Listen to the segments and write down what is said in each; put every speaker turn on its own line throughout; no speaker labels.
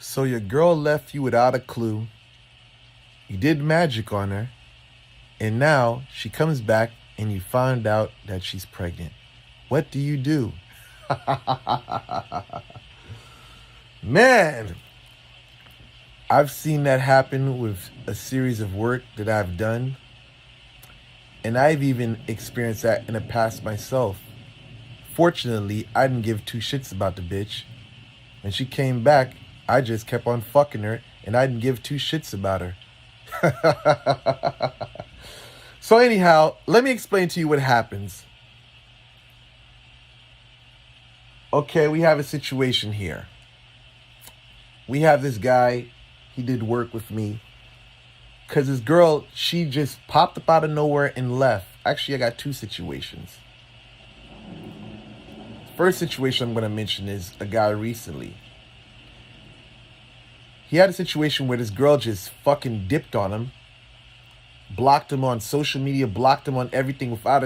So your girl left you without a clue. You did magic on her. And now she comes back and you find out that she's pregnant. What do you do? Man, I've seen that happen with a series of work that I've done. And I've even experienced that in the past myself. Fortunately, I didn't give two shits about the bitch. When she came back, I just kept on fucking her and I didn't give two shits about her. So anyhow, let me explain to you what happens. Okay, we have a situation here. We have this guy, he did work with me. Because this girl, she just popped up out of nowhere and left. Actually, I got two situations. First situation I'm going to mention is a guy recently. He had a situation where this girl just fucking dipped on him. Blocked him on social media, blocked him on everything without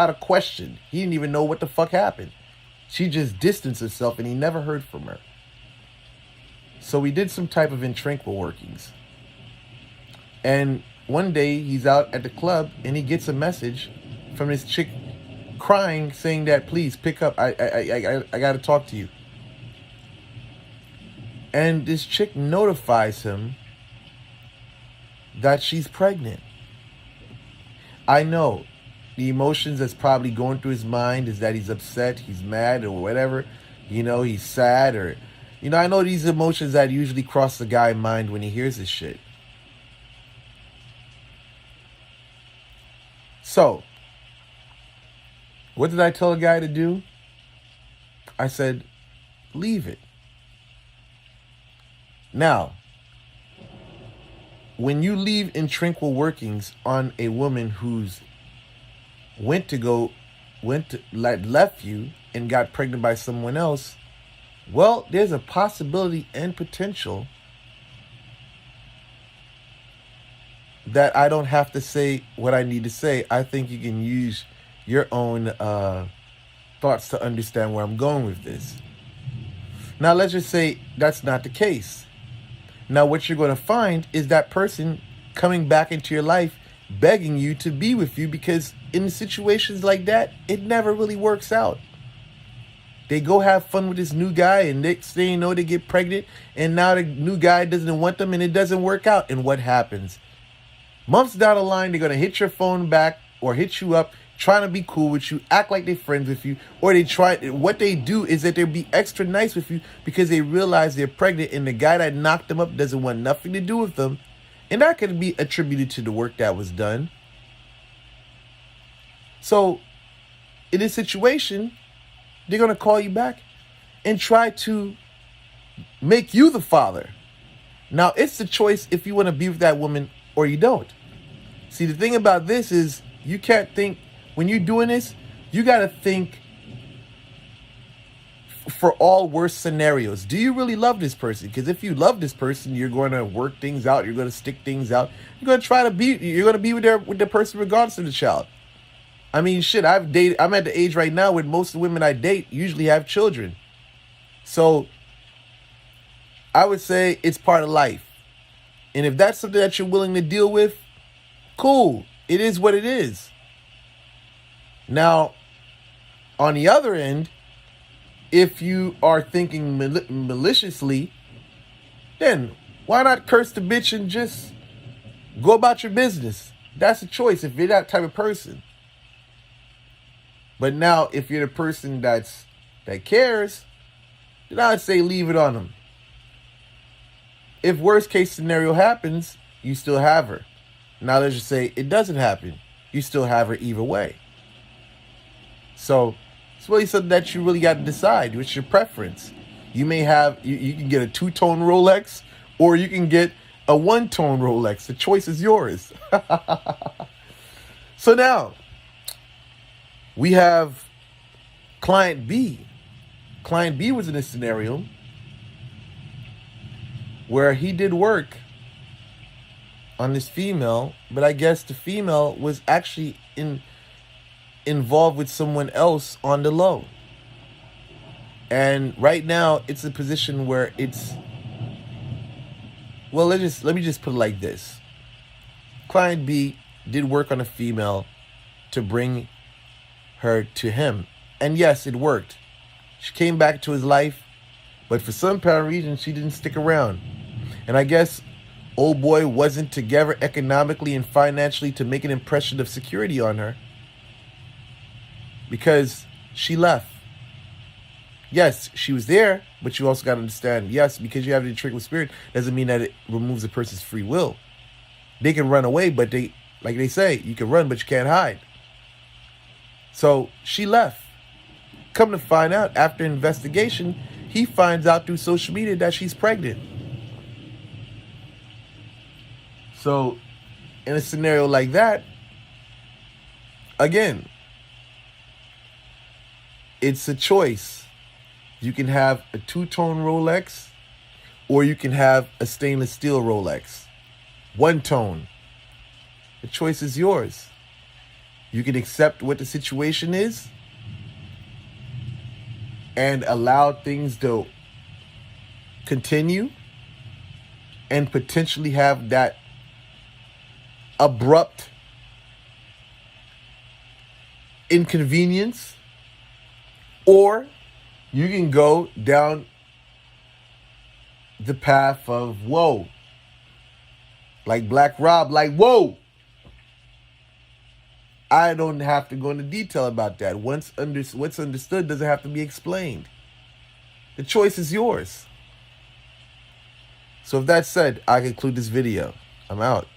a question. He didn't even know what the fuck happened. She just distanced herself and he never heard from her. So we did some type of Intranquil workings. And one day he's out at the club and he gets a message from this chick crying saying that, please pick up. I got to talk to you. And this chick notifies him that she's pregnant. I know the emotions that's probably going through his mind is that he's upset, he's mad or whatever. You know, he's sad or, I know these emotions that usually cross the guy's mind when he hears this shit. So, what did I tell a guy to do? I said, leave it. Now, when you leave Intranquil workings on a woman who's left you and got pregnant by someone else, well, there's a possibility and potential that I don't have to say what I need to say. I think you can use your own thoughts to understand where I'm going with this. Now, let's just say that's not the case. Now, what you're going to find is that person coming back into your life, begging you to be with you, because in situations like that, it never really works out. They go have fun with this new guy, and next thing you know, they get pregnant, and now the new guy doesn't want them, and it doesn't work out. And what happens? Months down the line, they're going to hit your phone back or hit you up, trying to be cool with you, act like they're friends with you, or what they do is that they'll be extra nice with you because they realize they're pregnant and the guy that knocked them up doesn't want nothing to do with them. And that could be attributed to the work that was done. So, in this situation, they're going to call you back and try to make you the father. Now, it's the choice if you want to be with that woman or you don't. See, the thing about this is you can't think, when you're doing this, you got to think for all worst scenarios. Do you really love this person? Because if you love this person, you're going to work things out. You're going to stick things out. You're going to be with the person regardless of the child. I mean, shit, I'm at the age right now where most of the women I date usually have children. So I would say it's part of life. And if that's something that you're willing to deal with, cool. It is what it is. Now, on the other end, if you are thinking maliciously, then why not curse the bitch and just go about your business? That's a choice if you're that type of person. But now, if you're the person that cares, then I'd say leave it on them. If worst case scenario happens, you still have her. Now let's just say it doesn't happen. You still have her either way. So it's really something that you really got to decide. What's your preference? You may have, you can get a two-tone Rolex or you can get a one-tone Rolex. The choice is yours. So now we have client B. Client B was in a scenario where he did work on this female, but I guess the female was actually involved with someone else on the low. And right now, it's a position where it's Well, let me just put it like this. Client B did work on a female to bring her to him. And yes, it worked. She came back to his life, but for some apparent reason, she didn't stick around. And I guess old boy wasn't together economically and financially to make an impression of security on her because she left. Yes, she was there, but you also got to understand, yes, because you have the intrinsic spirit doesn't mean that it removes a person's free will. They can run away, but they, like they say, you can run, but you can't hide. So she left. Come to find out, after investigation, he finds out through social media that she's pregnant. So in a scenario like that, again, it's a choice. You can have a two-tone Rolex, or you can have a stainless steel Rolex. One tone. The choice is yours. You can accept what the situation is and allow things to continue and potentially have that abrupt inconvenience, or you can go down the path of whoa, like Black Rob, like whoa. I don't have to go into detail about that. What's understood doesn't have to be explained. The choice is yours. So with that said, I conclude this video. I'm out.